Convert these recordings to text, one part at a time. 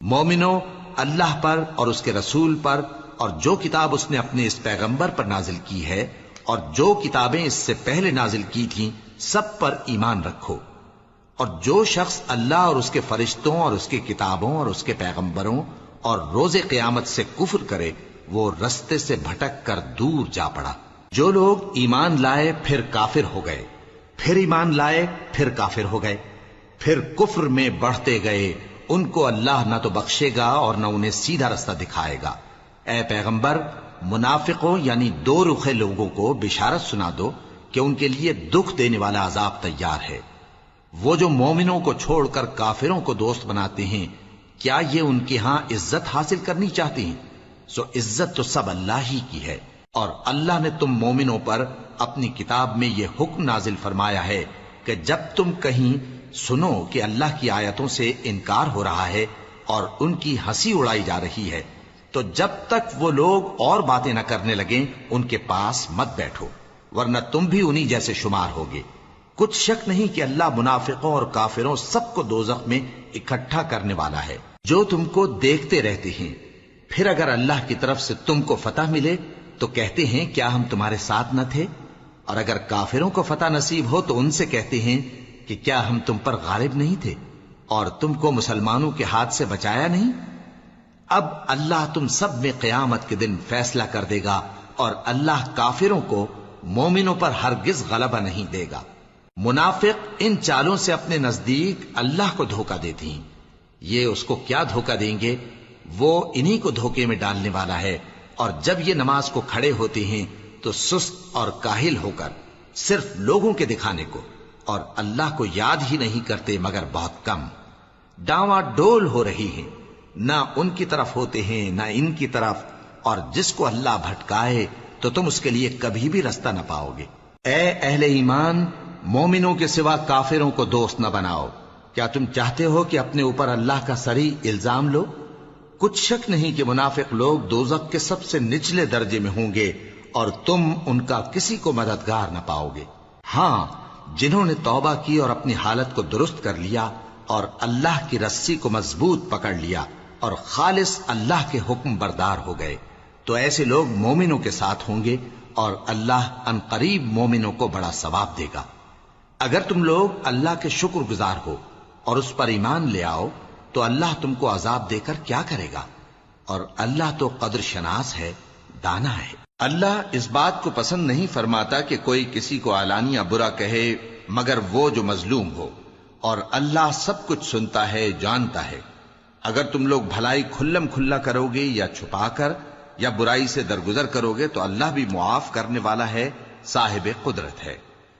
مومنو، اللہ پر اور اس کے رسول پر اور جو کتاب اس نے اپنے اس پیغمبر پر نازل کی ہے اور جو کتابیں اس سے پہلے نازل کی تھیں سب پر ایمان رکھو۔ اور جو شخص اللہ اور اس کے فرشتوں اور اس کی کتابوں اور اس کے پیغمبروں اور روز قیامت سے کفر کرے وہ رستے سے بھٹک کر دور جا پڑا۔ جو لوگ ایمان لائے پھر کافر ہو گئے، پھر ایمان لائے پھر کافر ہو گئے، پھر کفر میں بڑھتے گئے، ان کو اللہ نہ تو بخشے گا اور نہ انہیں سیدھا رستہ دکھائے گا۔ اے پیغمبر، منافقوں یعنی دو رخے لوگوں کو بشارت سنا دو کہ ان کے لیے دکھ دینے والا عذاب تیار ہے۔ وہ جو مومنوں کو چھوڑ کر کافروں کو دوست بناتے ہیں، کیا یہ ان کے ہاں عزت حاصل کرنی چاہتے ہیں؟ سو عزت تو سب اللہ ہی کی ہے۔ اور اللہ نے تم مومنوں پر اپنی کتاب میں یہ حکم نازل فرمایا ہے کہ جب تم کہیں سنو کہ اللہ کی آیتوں سے انکار ہو رہا ہے اور ان کی ہنسی اڑائی جا رہی ہے تو جب تک وہ لوگ اور باتیں نہ کرنے لگیں ان کے پاس مت بیٹھو، ورنہ تم بھی انہی جیسے شمار ہوگے۔ کچھ شک نہیں کہ اللہ منافقوں اور کافروں سب کو دوزخ میں اکٹھا کرنے والا ہے جو تم کو دیکھتے رہتے ہیں۔ پھر اگر اللہ کی طرف سے تم کو فتح ملے تو کہتے ہیں کیا ہم تمہارے ساتھ نہ تھے؟ اور اگر کافروں کو فتح نصیب ہو تو ان سے کہتے ہیں کہ کیا ہم تم پر غالب نہیں تھے اور تم کو مسلمانوں کے ہاتھ سے بچایا نہیں؟ اب اللہ تم سب میں قیامت کے دن فیصلہ کر دے گا اور اللہ کافروں کو مومنوں پر ہرگز غلبہ نہیں دے گا۔ منافق ان چالوں سے اپنے نزدیک اللہ کو دھوکہ دیتی ہیں، یہ اس کو کیا دھوکہ دیں گے؟ وہ انہی کو دھوکے میں ڈالنے والا ہے۔ اور جب یہ نماز کو کھڑے ہوتے ہیں تو سست اور کاہل ہو کر صرف لوگوں کے دکھانے کو اور اللہ کو یاد ہی نہیں کرتے مگر بہت کم۔ ڈاواں ڈول ہو رہی ہیں، نہ ان کی طرف ہوتے ہیں نہ ان کی طرف، اور جس کو اللہ بھٹکائے تو تم اس کے لیے کبھی بھی رستہ نہ پاؤ گے۔ اے اہل ایمان، مومنوں کے سوا کافروں کو دوست نہ بناؤ۔ کیا تم چاہتے ہو کہ اپنے اوپر اللہ کا صریح الزام لو؟ کچھ شک نہیں کہ منافق لوگ دوزخ کے سب سے نچلے درجے میں ہوں گے اور تم ان کا کسی کو مددگار نہ پاؤ گے۔ ہاں، جنہوں نے توبہ کی اور اپنی حالت کو درست کر لیا اور اللہ کی رسی کو مضبوط پکڑ لیا اور خالص اللہ کے حکم بردار ہو گئے تو ایسے لوگ مومنوں کے ساتھ ہوں گے اور اللہ ان قریب مومنوں کو بڑا ثواب دے گا۔ اگر تم لوگ اللہ کے شکر گزار ہو اور اس پر ایمان لے آؤ تو اللہ تم کو عذاب دے کر کیا کرے گا؟ اور اللہ تو قدر شناس ہے، دانا ہے۔ اللہ اس بات کو پسند نہیں فرماتا کہ کوئی کسی کو علانیہ برا کہے مگر وہ جو مظلوم ہو، اور اللہ سب کچھ سنتا ہے، جانتا ہے۔ اگر تم لوگ بھلائی کھلم کھلا کرو گے یا چھپا کر یا برائی سے درگزر کرو گے تو اللہ بھی معاف کرنے والا ہے، صاحب قدرت ہے۔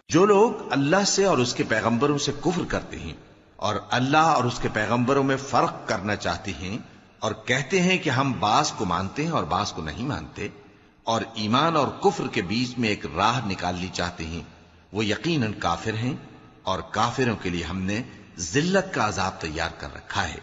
جو لوگ اللہ سے اور اس کے پیغمبروں سے کفر کرتے ہیں اور اللہ اور اس کے پیغمبروں میں فرق کرنا چاہتے ہیں اور کہتے ہیں کہ ہم بعض کو مانتے ہیں اور بعض کو نہیں مانتے، اور ایمان اور کفر کے بیچ میں ایک راہ نکالنی چاہتے ہیں، وہ یقیناً کافر ہیں، اور کافروں کے لیے ہم نے ذلت کا عذاب تیار کر رکھا ہے۔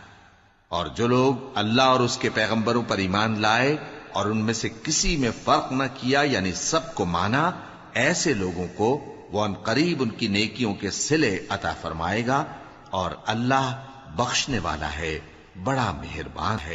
اور جو لوگ اللہ اور اس کے پیغمبروں پر ایمان لائے اور ان میں سے کسی میں فرق نہ کیا یعنی سب کو مانا، ایسے لوگوں کو وہ ان قریب ان کی نیکیوں کے صلے عطا فرمائے گا، اور اللہ بخشنے والا ہے، بڑا مہربان ہے۔